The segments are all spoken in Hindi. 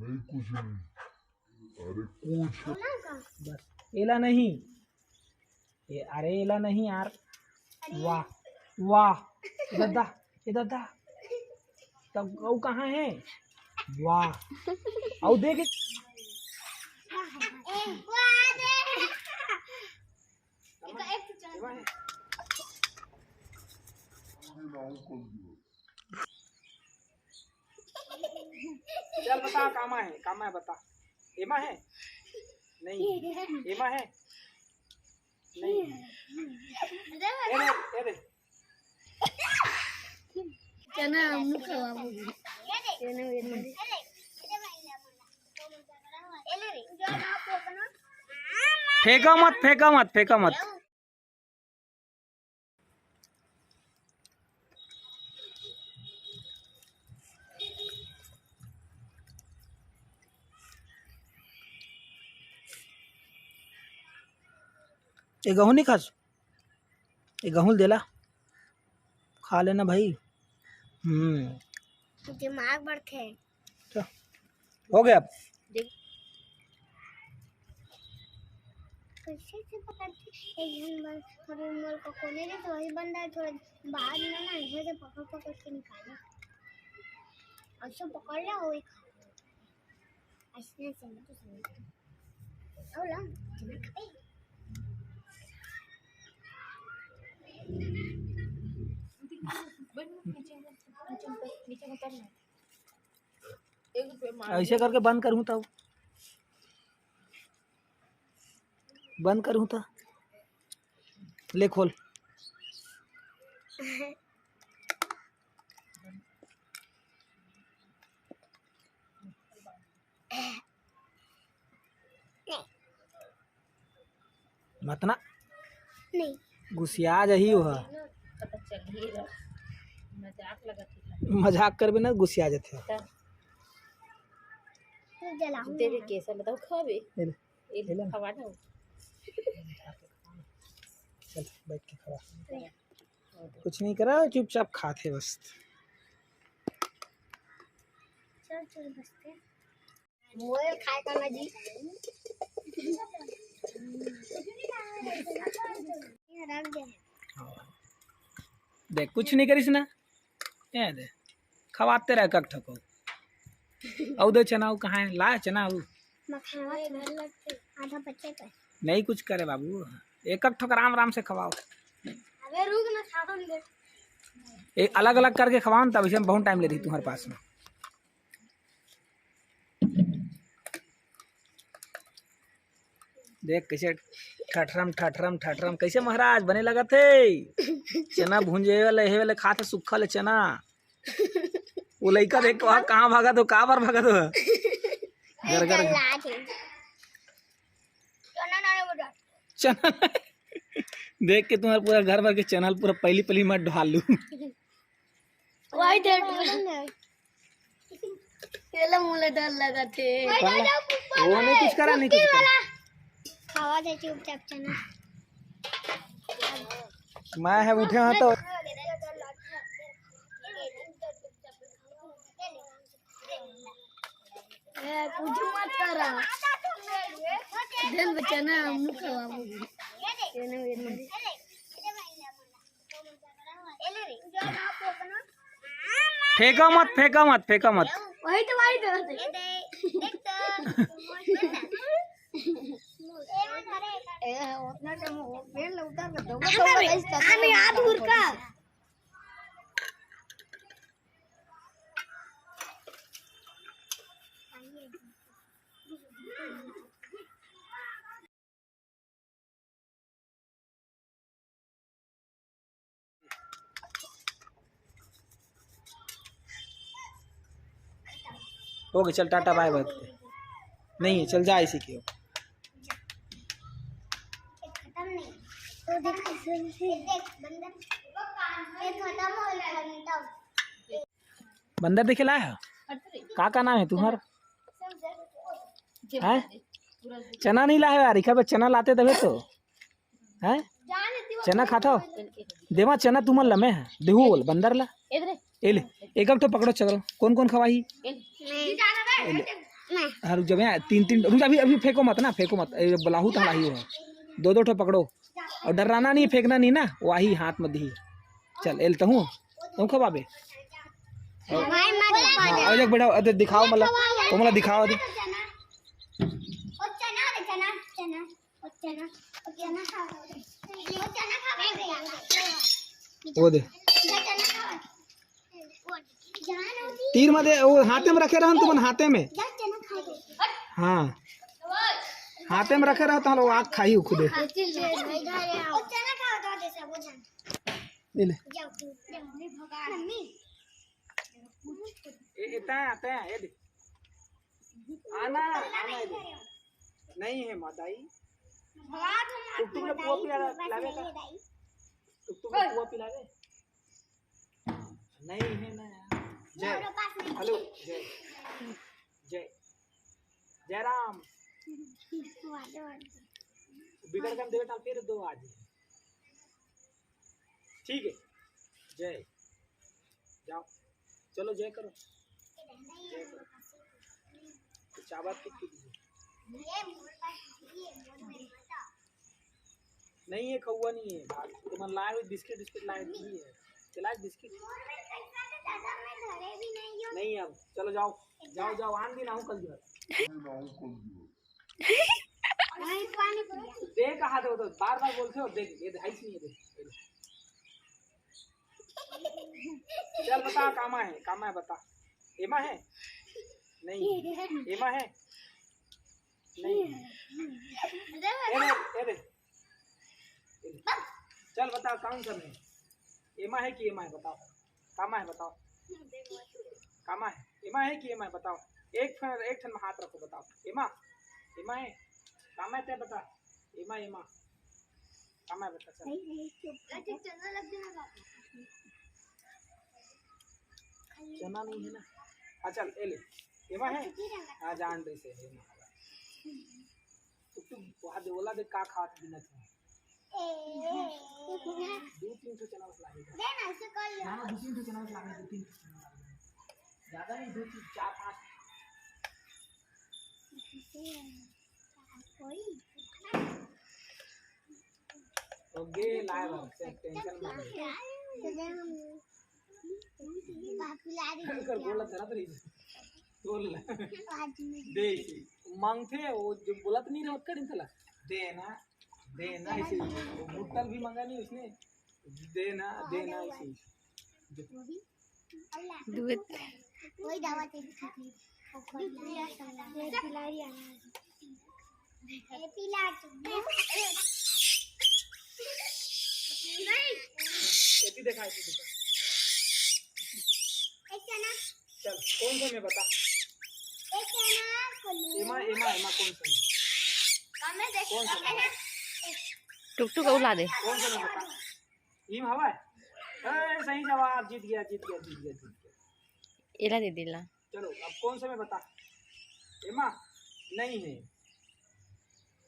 नहीं कुछ नहीं, अरे कुछ बस एला नहीं ये, अरे एला नहीं यार। वाह वाह, इधर दा तब वो कहाँ है? वाह और देख चल बता कामा है बता। एमा है नहीं, एमा है नहीं, ये दे चना मुख बाबू फेंका मत। ये गेहूँ नहीं खास, ये गेहूँ देला खा लेना भाई। दिमाग बढ़ते हैं। तो हो गया अब। कैसे से पकड़ते एक थोड़े मोल को कोने में तो वही बंदा थोड़ा बाहर में ना इधर से पकड़ के निकाले और सब पकड़ लिया वही खा ऐसे से तो समझ और ला चना खाए ऐसे करके बंद करूँ तो ले खोल। मत ना नहीं गुस्सिया जही हो, मजाक कर भी ना गुस्सिया जाते। जलाऊं तेरे कैसा बताओ खावे ले खवा ना चल बैठ के खा, कुछ नहीं करा चुपचाप खाते बस। चल बसते मोए खाए का ना जी ये रख दे देख कुछ नहीं करिस ना, ये दे खवाते रह कक ठको औ दे चना कहाँ है? ला चना मखाना आधा बच्चे का नहीं कुछ करे बाबू, एक एक ठोकर आराम से खवाओ। अबे रुक ना खा दे एक अलग अलग करके खवाओ तब इसे बहुत टाइम ले रही तुम्हारे पास में। देख कैसे ठठरम कैसे महाराज बने लगा थे। चना भूंजे वाले खाते सुखल चना। वो लड़का देख कहाँ भागा तो कहाँ बार भागा तो घर चना देख के तुम्हारा पूरा घर भर के चैनल पूरा पहली मत ढाल लू। मुले डर लगा थे वो नहीं कुछ करा, नहीं कुछ करा। खावा दे चुपचाप चना मैं है उठे हाँ तो कुछ मत करा दिन बचाना मुख बाबू फेंका मत वही तो हो गया, चल टाटा बाय बाय। नहीं है चल जा इसी की। खत्म नहीं तो देख बंदर देखे लाया है? का नाम है तुम्हारा? है चना नहीं लाया यार, इखा पे चना लाते तबे तो है चना खाता हो। देवा चना तुम लमे है देहू बोल बंदर ला ए ले एक तो पकड़ो चलो कौन खवाही हाँ रुक जाओ, तीन तीन रुक, अभी अभी फेंको मत ना, फेंको मत, बलाहू तो ही है, दो दो ठो पकड़ो और डराना नहीं, फेंकना नहीं ना, वही हाथ में दी। चल एल तहूँ तुम खबाबे हाँ जग बैठाओ, अरे दिखाओ मतलब वो मतलब दिखाओ दे वो दे तीर में दे, वो हाथे में रखे रहन तुम, हाथे में, हाँ हाथे में रखे रहता वो आग खाई खुदे ले आना नहीं है माताई, टुकटुक में पुआ पिलावे का, टुकटुक में पुआ पिलावे नहीं है ना। जय हेलो जय जय जय राम बिगड़ कर देवे फिर दो आज, ठीक है जय जाओ, चलो जय करो, जय करो, चावत की नहीं है, खौआ नहीं है, तुम लाए हुए बिस्किट बिस्किट लाए नहीं है, चला बिस्किट नहीं है। अब चलो जाओ जाओ जाओ, आन भी ना हूँ कल जो दे कहा दो, तो बार बार बोलते हो देख, ये है नहीं है, चल बता कामा है बता, एमा है नहीं, एमा है नहीं, ए चल बता कौन सा में, एमा है कि एमा है बताओ, कामा है बताओ, कामा है, एमा है कि एमा है बताओ, एक ठन में हाथ रखो बताओ, एमा एमा है, कामा है, बता एमा एमा कामा है बता, चना नहीं है ना, हाँ चल ए ले, एमा है, हाँ जान रही से एमा, तू वहाँ दे बोला दे का खात बिना था, दो तीन तो चना मसला है, ना दो तीन तो चना मसला है, दो तीन ज़्यादा नहीं, दो तीन चार पाँच ओके लाइव टेंशन मत कर, बोला जरा तो बोल दे मांगते वो जो बोला तो नहीं रहा कर इंतला देना देना इसे, बुट्टल भी मांगा नहीं उसने, देना देना इसे दूध कोई दवा तेरी खाती ऐसी देखा चल कौन सा में बता, एमा एमा एमा कौन सा टुकटुक उला दे, कौन सा में बता, ईम हवा है, सही जवाब, जीत गया इला दे दिला, चलो अब कौन सा में बता, एमा नहीं है,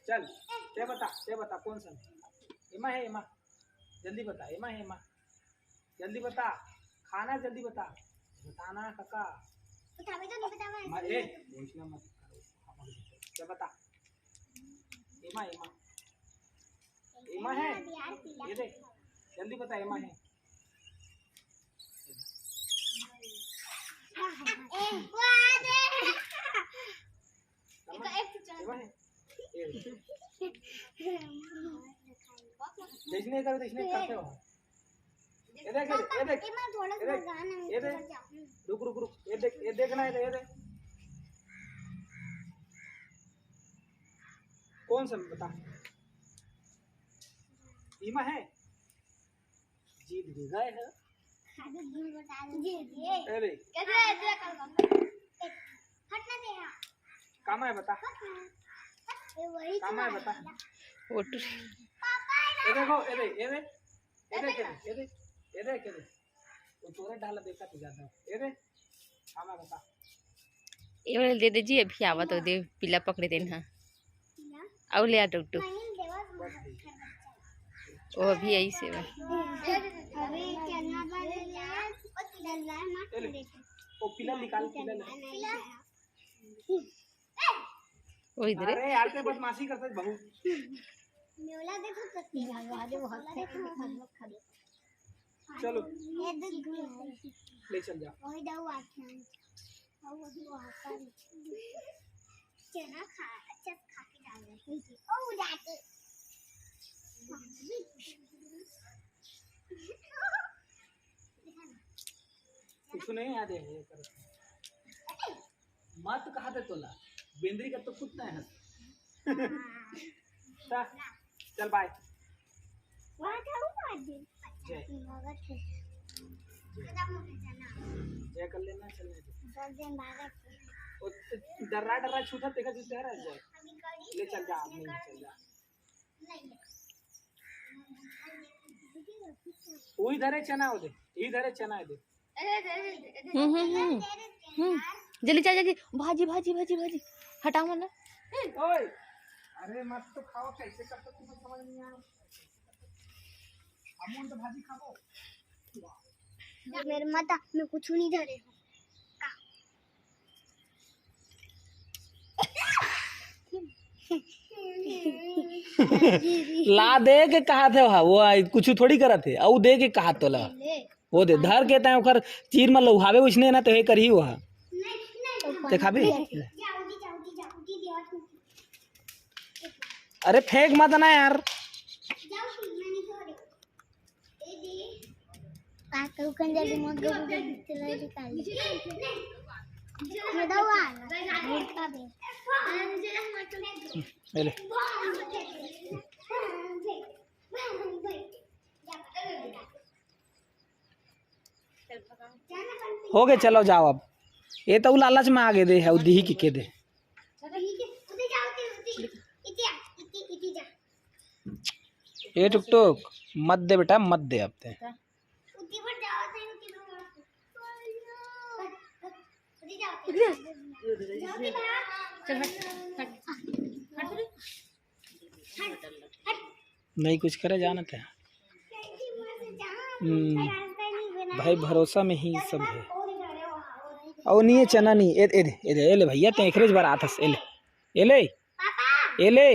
चल ते बता कौन सा, एमा है, एमा जल्दी बता, एमा है, एमा जल्दी बता, खाना जल्दी बता, बताना काका, पूछना मत क्या बता, एमा एमा एमा है, ये देख जल्दी बता, एमा है, एमा है, देखने करते हो, ये देख रुक ये देखना है, ये देख कौन सा बता, ईमा है, जीत गए है, कामा है बता, कामा है बता, ये देखो ये देख वो तोरे डाला देखा तो ज्यादा, ये देख कामा बता, ये वाला दे दीजिए, अभी आवा तो दे, पीला पकड़े देना, और ले आ टुकटुक, वो अभी आई से वो पिला निकाल, पिला वो इधर है। अरे यार ते बदमाशी करते बहू। मेला देखो तो भगवा दे बहुत खा दे। चलो ये देख ले चल जा। वही दाऊ आते हैं और वो आता है चना खा अच्छा खा के डाल रहे हैं ओ जाते कुछ नहीं याद है ये कर मत कहा थे तोला बेंद्री का तो कुत्ता है चल बाय वहाँ दाऊ आते जय भगत है खत्म हो गया ना जय कर लेना चलने दे 10 दिन भगत ओ डर्रा डर्रा छूटा देखा जिससे है जय अभी करी ले चल जा नहीं चल जा वो इधर है चना दे इधर है चना है दे जल्दी चल जल्दी भाजी भाजी भाजी भाजी हटाओ मत ना। ओए अरे मत तो खाओ कैसे करते तुमको समझ नहीं आ रहा हम तो भाजी खाओ मेरे माता में कुछ नहीं धरे ला दे के कहा थे वो कुछ थोड़ी करा थे औ दे के कहा तो ला वो दे धर के तय ओकर चीर में लुहावे उसने ना तो हे करही वहा देखा भी अरे फेंक मत ना यार ले हो गए चलो जाओ अब ये तो लालच में आगे दे है दी ही के दे ये टुक टुक मत दे बेटा मत दे अब ते नहीं कुछ करे जाना थे भाई भरोसा में ही सब है और नहीं चना नहीं ए ए ए ए ले भैया ते एकरेज बार आथस ए ले ए ले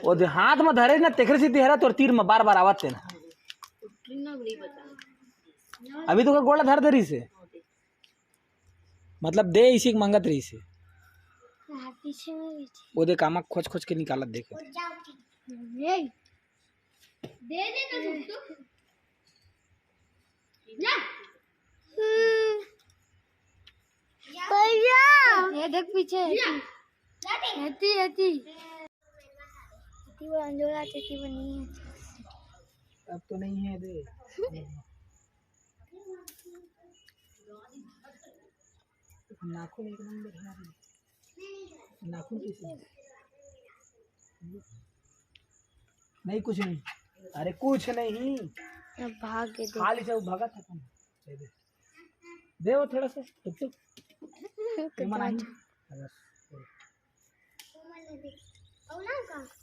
ओ दे हाथ में धरे ना तेखरे से तेहरा तोर तीर में बार बार आवत ना अभी तो गोला धर दरी से मतलब दे इसी मंगत रही से वो दे कामक खोज खोज के निकालत देखो दे दे तो ये देख पीछे वो अंजोला चटनी बनी है अब तो नहीं है दे नाखून एक नंबर है नाखून कैसे नहीं कुछ नहीं अरे कुछ नहीं भाग के खाली से भगा था तुम दे वो थोड़ा सा टुक टुक मना ही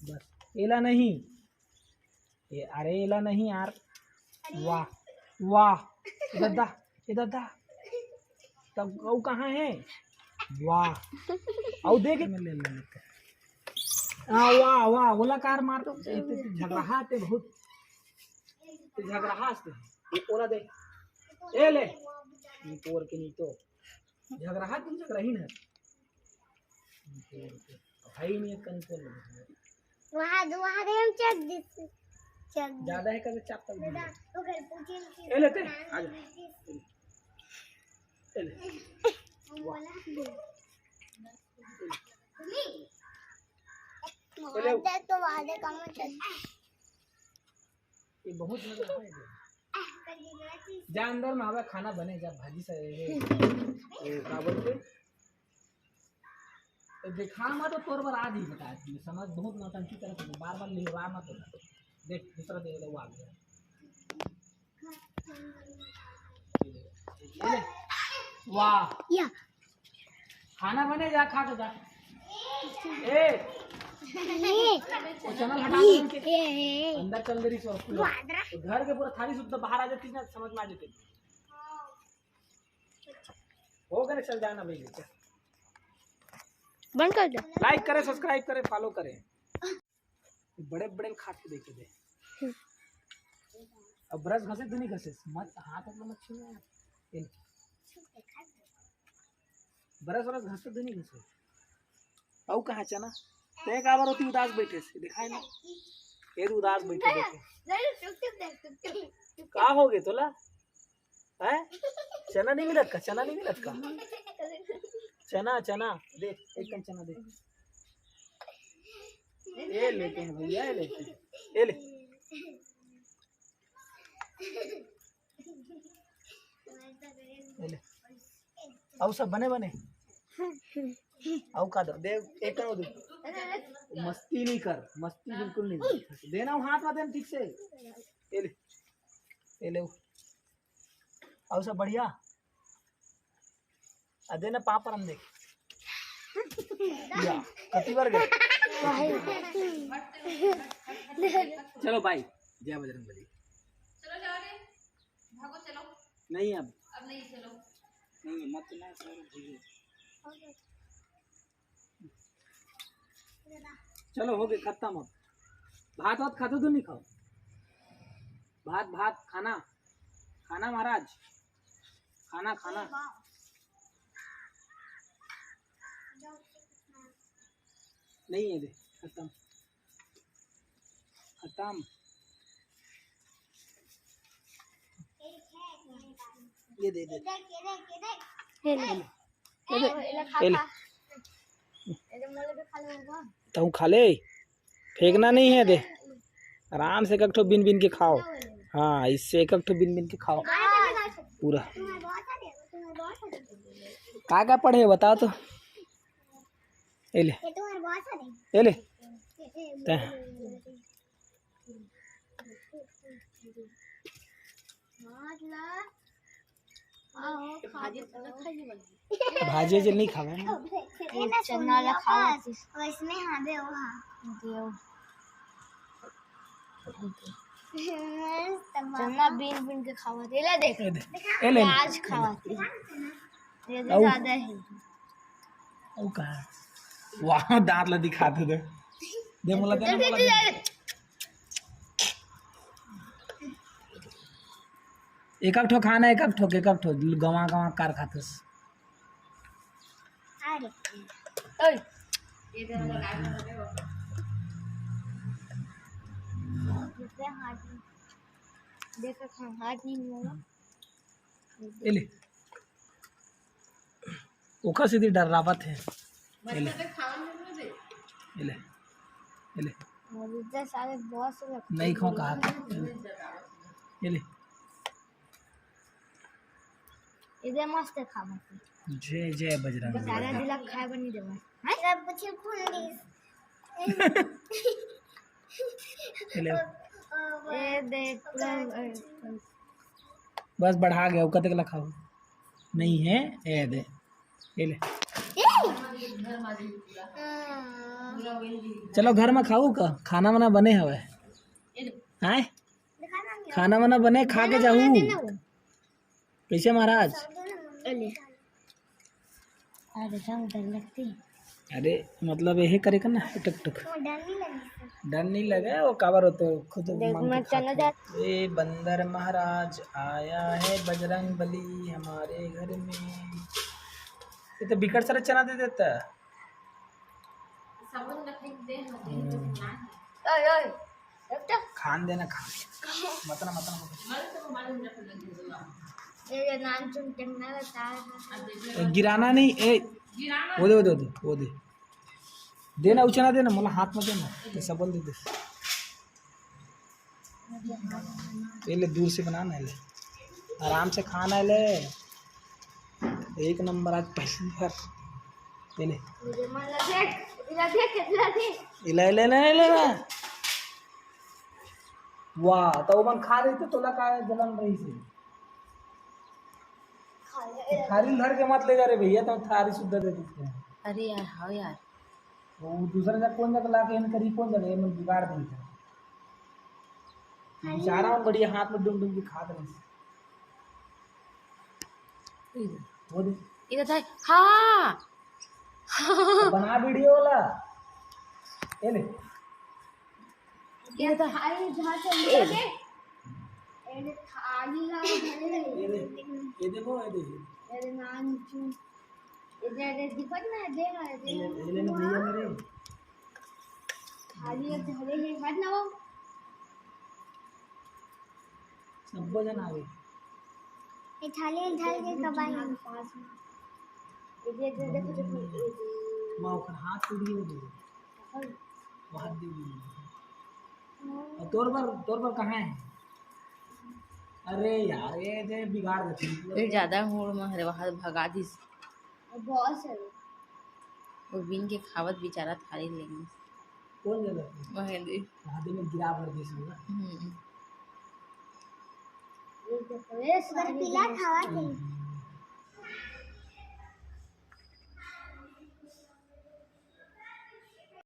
बस एला नहीं ये अरे एला नहीं यार वाह वाह इधर दा तब गौ कहाँ है वाह और देख ले लेते वाह वाह ओला कार मार तो झगड़ा ते बहुत झगड़ा से ये ओला दे ए ले ये तोड़ के नहीं तो झगड़ा तुम झगड़ा ही ना भाई नहीं कंट्रोल वहाँ दे हम चेक दे चेक ज्यादा है कभी चाप तक तो घर पूछे ए लेते आ जा ए ले तो वादे का मतलब ये बहुत मजा है जा अंदर में आवे खाना बने जा भाजी से का बोलते देखा मत तो तोर बार आज ही बता समझ बहुत नौटंकी तरह बार बार लिहरा मत देख दूसरा दे दे वो आ गया वाह या खाना बने जा खा के जा ए वो चैनल हटा के अंदर चल रही सो तो घर के पूरा थाली शुद्ध बाहर आ जाती ना समझ में आ जाती हो गए चल जाना भाई चल। बंद कर दो। लाइक करे, सब्सक्राइब करे, फॉलो करे। बड़े बड़े खाते देखे दे। अब ब्रश घसे तो नहीं घसे मत, हाथ अपना मत छूना। ब्रश व्रश घसे तो नहीं घसे। औ कहाँ चना ते एक बार होती उदास बैठे से दिखाई ना, ये उदास बैठे देखे का हो गए तोला है? चना नहीं मिलत का, चना नहीं मिलत का, चना चना दे, एक कम चना दे। ये लेते हैं भैया, ये लेते हैं, ये ले। ये ले औ सब बने बने औ का दो दे, एक करो दे। मस्ती नहीं कर, मस्ती बिल्कुल नहीं देना, हाथ में देना ठीक से। ये ले, ये ले औ सब बढ़िया आ देना पापड़ हम देख या कति बार गए। चलो भाई, जय बजरंगबली। चलो जाओ रे, भागो चलो। नहीं अब नहीं चलो। नहीं मत ना करो। चलो हो गए खत्म। अब भात वात खाते तो नहीं खाओ, भात भात खाना खाना महाराज, खाना खाना। नहीं है दे, खत्म खत्म। ये दे दे, ये ले तू खा ले, फेंकना नहीं है, दे आराम से एक ठो बिन बिन के खाओ। हाँ इससे एक ठो बिन बिन के खाओ पूरा। क्या पढ़े बताओ तो। ये ले, ये ले भाजी जे नहीं खावे ना। चना रखा इसमें हाँ दे चना बीन बीन के खावा दे ले, देख ये ले आज खावाती ये ज्यादा है। ओ कहा वहां दांत ला दिखाते दे मोला दे। एक ठो खाना, एक ठो गवा गवा कार खातस। ये ले ओखा सीधी डरावत है। ये ले, ये ले, ये ले सारे बहुत नहीं खाओ कहा। ये ले, इधर मस्त खावा जय जय बजरंग। सारा दिला खाए बनी देवा हां सब कुछ फुंडी। ये ले ए देख बस बढ़ा गया, वो कतक खाओ नहीं है। ए दे, ये ले चलो घर में खाऊ का, खाना वाना बने हवे हैं, खाना वाना बने खा के जाऊ। कैसे महाराज? अरे मतलब यही करे का ना, टक टक डर नहीं लगे वो काबर हो तो खुद। ये बंदर महाराज आया है बजरंग बली हमारे घर में। ये तो बिकट सारा चना दे देता है। खान देना, खान मतलब ये नाम चुन टेंगना रहता है। गिराना नहीं, ए वो दे वो दे वो दे देना, उछना देना मतलब हाथ में देना, तो सबल दे दे। ये ले दूर से बनाना है, ले आराम से खाना है, ले एक नंबर आज पहली बार। ये ले ले ले ले ले वाह, तो मन खा रही तो तोला का जलन रही से। थारी धर के मत ले जा रे भैया, तो थारी शुद्ध दे देते हैं। अरे यार हाँ यार, वो दूसरा जगह कौन जगह ला के इन करी, कौन जगह में बिगाड़ दी था बेचारा। और बढ़िया हाथ में डुम डुम के खा रहे वो दे इधर था हाँ बना वीडियो वाला ये ले इधर था थाली जहाँ से ए निकले ये थाली ला ये ले ये देखो ये देखो ये नान चू ये दिखत ना दे रहा है ये ले ना भैया मेरे थाली अब धरे है हट ना वो सब जन आ गए ये थाली ढल के कबाई पास में ये देखो माँ का हाथ टूट गया दे हाथ दे और तोर पर कहाँ है अरे यार ये दे बिगाड़ देते फिर ज्यादा होड़ में हरे वहां भगा दी बहुत है वो बिन के खावत बेचारा थाली लेंगे कौन जगह महेंद्र हाथ में गिरा पड़ गई सब ये देखो ये पीला खावा थे